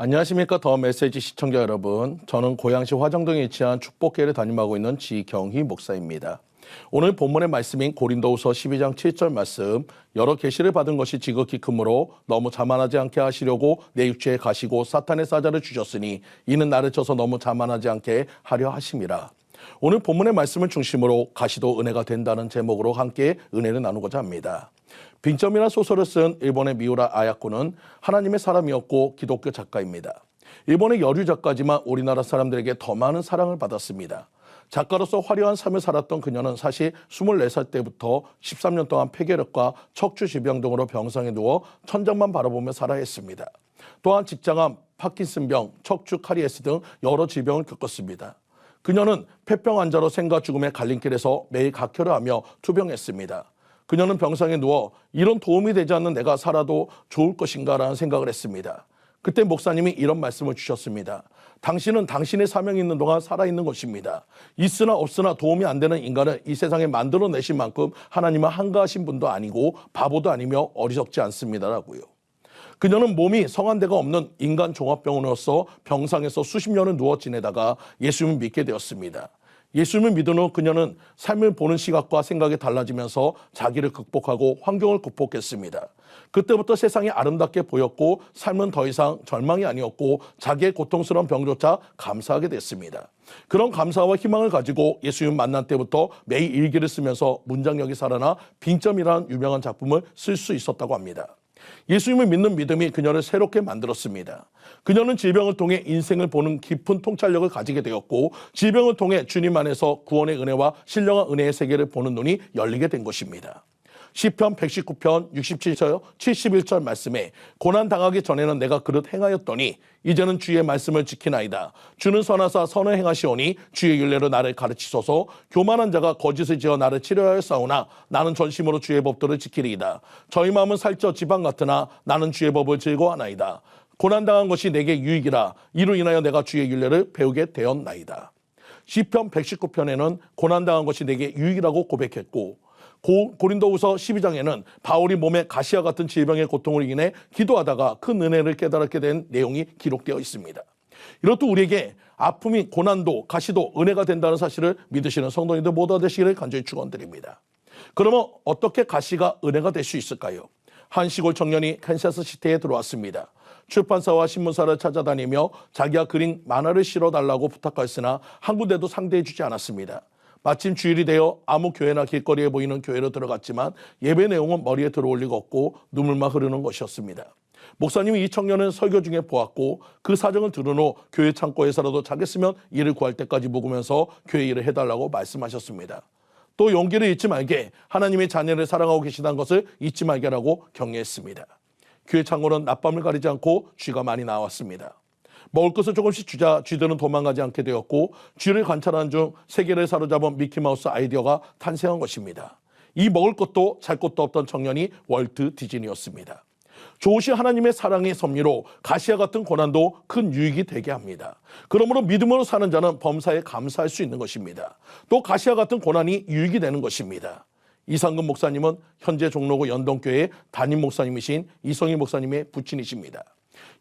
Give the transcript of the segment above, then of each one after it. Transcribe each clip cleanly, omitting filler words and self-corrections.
안녕하십니까. 더 메시지 시청자 여러분. 저는 고양시 화정동에 위치한 축복교회를 담임하고 있는 지경희 목사입니다. 오늘 본문의 말씀인 고린도후서 12장 7절 말씀, 여러 계시를 받은 것이 지극히 크므로 너무 자만하지 않게 하시려고 내 육체에 가시고 사탄의 사자를 주셨으니 이는 나를 쳐서 너무 자만하지 않게 하려 하심이라. 오늘 본문의 말씀을 중심으로 가시도 은혜가 된다는 제목으로 함께 은혜를 나누고자 합니다. 빙점이라는 소설을 쓴 일본의 미우라 아야코는 하나님의 사람이었고 기독교 작가입니다. 일본의 여류 작가지만 우리나라 사람들에게 더 많은 사랑을 받았습니다. 작가로서 화려한 삶을 살았던 그녀는 사실 24살 때부터 13년 동안 폐결핵과 척추 질병 등으로 병상에 누워 천장만 바라보며 살아야 했습니다. 또한 직장암, 파킨슨병, 척추 카리에스 등 여러 질병을 겪었습니다. 그녀는 폐병 환자로 생과 죽음의 갈림길에서 매일 각혈을 하며 투병했습니다. 그녀는 병상에 누워 이런 도움이 되지 않는 내가 살아도 좋을 것인가라는 생각을 했습니다. 그때 목사님이 이런 말씀을 주셨습니다. 당신은 당신의 사명이 있는 동안 살아있는 것입니다. 있으나 없으나 도움이 안 되는 인간을 이 세상에 만들어내신 만큼 하나님은 한가하신 분도 아니고 바보도 아니며 어리석지 않습니다라고요. 그녀는 몸이 성한 데가 없는 인간 종합병원으로서 병상에서 수십 년을 누워 지내다가 예수님을 믿게 되었습니다. 예수님을 믿은 후 그녀는 삶을 보는 시각과 생각이 달라지면서 자기를 극복하고 환경을 극복했습니다. 그때부터 세상이 아름답게 보였고 삶은 더 이상 절망이 아니었고 자기의 고통스러운 병조차 감사하게 됐습니다. 그런 감사와 희망을 가지고 예수님 만난 때부터 매일 일기를 쓰면서 문장력이 살아나 빙점이라는 유명한 작품을 쓸 수 있었다고 합니다. 예수님을 믿는 믿음이 그녀를 새롭게 만들었습니다. 그녀는 질병을 통해 인생을 보는 깊은 통찰력을 가지게 되었고 질병을 통해 주님 안에서 구원의 은혜와 신령한 은혜의 세계를 보는 눈이 열리게 된 것입니다. 시편 119편 67절 71절 말씀에 고난당하기 전에는 내가 그릇 행하였더니 이제는 주의 말씀을 지키나이다. 주는 선하사 선을 행하시오니 주의 율례로 나를 가르치소서. 교만한 자가 거짓을 지어 나를 치료하였사오나 나는 전심으로 주의 법도를 지키리이다. 저희 마음은 살쪄 지방 같으나 나는 주의 법을 즐거워하나이다. 고난당한 것이 내게 유익이라 이로 인하여 내가 주의 율례를 배우게 되었나이다. 시편 119편에는 고난당한 것이 내게 유익이라고 고백했고 고린도후서 12장에는 바울이 몸에 가시와 같은 질병의 고통을 인해 기도하다가 큰 은혜를 깨달았게 된 내용이 기록되어 있습니다. 이렇듯 우리에게 아픔이 고난도 가시도 은혜가 된다는 사실을 믿으시는 성도님들 모두 되시기를 간절히 축원드립니다. 그러면 어떻게 가시가 은혜가 될 수 있을까요? 한 시골 청년이 캔사스 시티에 들어왔습니다. 출판사와 신문사를 찾아다니며 자기가 그린 만화를 실어달라고 부탁했으나 한 군데도 상대해주지 않았습니다. 마침 주일이 되어 아무 교회나 길거리에 보이는 교회로 들어갔지만 예배 내용은 머리에 들어올 리가 없고 눈물만 흐르는 것이었습니다. 목사님이 이 청년을 설교 중에 보았고 그 사정을 들은 후 교회 창고에서라도 자겠으면 일을 구할 때까지 묵으면서 교회 일을 해달라고 말씀하셨습니다. 또 용기를 잃지 말게 하나님의 자녀를 사랑하고 계시다는 것을 잊지 말게라고 격려했습니다. 교회 창고는 낮밤을 가리지 않고 쥐가 많이 나왔습니다. 먹을 것을 조금씩 주자 쥐들은 도망가지 않게 되었고 쥐를 관찰하는 중 세계를 사로잡은 미키마우스 아이디어가 탄생한 것입니다. 이 먹을 것도 잘 것도 없던 청년이 월트 디즈니였습니다. 좋으신 하나님의 사랑의 섭리로 가시와 같은 고난도 큰 유익이 되게 합니다. 그러므로 믿음으로 사는 자는 범사에 감사할 수 있는 것입니다. 또 가시와 같은 고난이 유익이 되는 것입니다. 이상근 목사님은 현재 종로구 연동교회의 담임 목사님이신 이성희 목사님의 부친이십니다.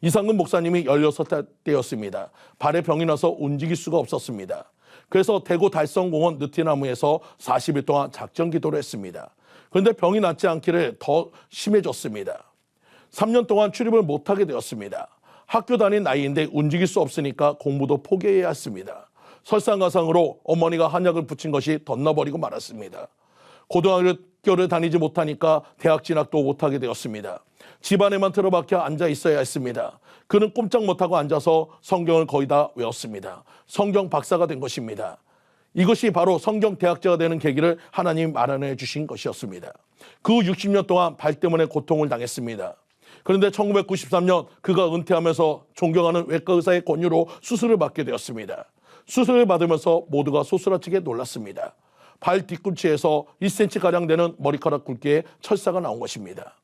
이상근 목사님이 16대였습니다. 발에 병이 나서 움직일 수가 없었습니다. 그래서 대구 달성공원 느티나무에서 40일 동안 작정 기도를 했습니다. 그런데 병이 낫지 않기를 더 심해졌습니다. 3년 동안 출입을 못하게 되었습니다. 학교 다닌 나이인데 움직일 수 없으니까 공부도 포기해야 했습니다. 설상가상으로 어머니가 한약을 붙인 것이 덧나버리고 말았습니다. 고등학교를 다니지 못하니까 대학 진학도 못하게 되었습니다. 집안에만 틀어박혀 앉아 있어야 했습니다. 그는 꼼짝 못하고 앉아서 성경을 거의 다 외웠습니다. 성경 박사가 된 것입니다. 이것이 바로 성경 대학자가 되는 계기를 하나님이 마련해 주신 것이었습니다. 그 60년 동안 발 때문에 고통을 당했습니다. 그런데 1993년 그가 은퇴하면서 존경하는 외과 의사의 권유로 수술을 받게 되었습니다. 수술을 받으면서 모두가 소스라치게 놀랐습니다. 발 뒤꿈치에서 1cm가량 되는 머리카락 굵기의 철사가 나온 것입니다.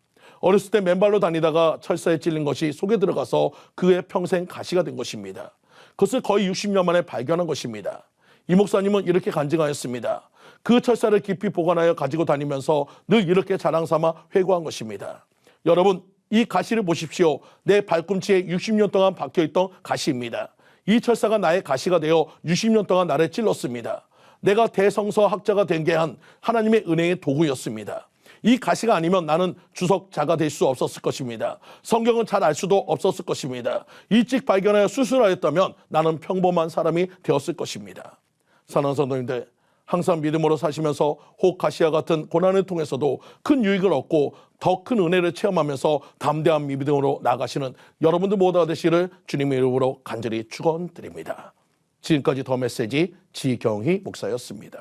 어렸을 때 맨발로 다니다가 철사에 찔린 것이 속에 들어가서 그의 평생 가시가 된 것입니다. 그것을 거의 60년 만에 발견한 것입니다. 이 목사님은 이렇게 간증하였습니다. 그 철사를 깊이 보관하여 가지고 다니면서 늘 이렇게 자랑 삼아 회고한 것입니다. 여러분, 이 가시를 보십시오. 내 발꿈치에 60년 동안 박혀있던 가시입니다. 이 철사가 나의 가시가 되어 60년 동안 나를 찔렀습니다. 내가 대성서 학자가 된 게 한 하나님의 은혜의 도구였습니다. 이 가시가 아니면 나는 주석자가 될 수 없었을 것입니다. 성경은 잘 알 수도 없었을 것입니다. 일찍 발견하여 수술하였다면 나는 평범한 사람이 되었을 것입니다. 사랑하는 성도님들, 항상 믿음으로 사시면서 혹 가시와 같은 고난을 통해서도 큰 유익을 얻고 더 큰 은혜를 체험하면서 담대한 믿음으로 나아가시는 여러분들 모두가 되시기를 주님의 이름으로 간절히 축원드립니다. 지금까지 더 메시지 지경희 목사였습니다.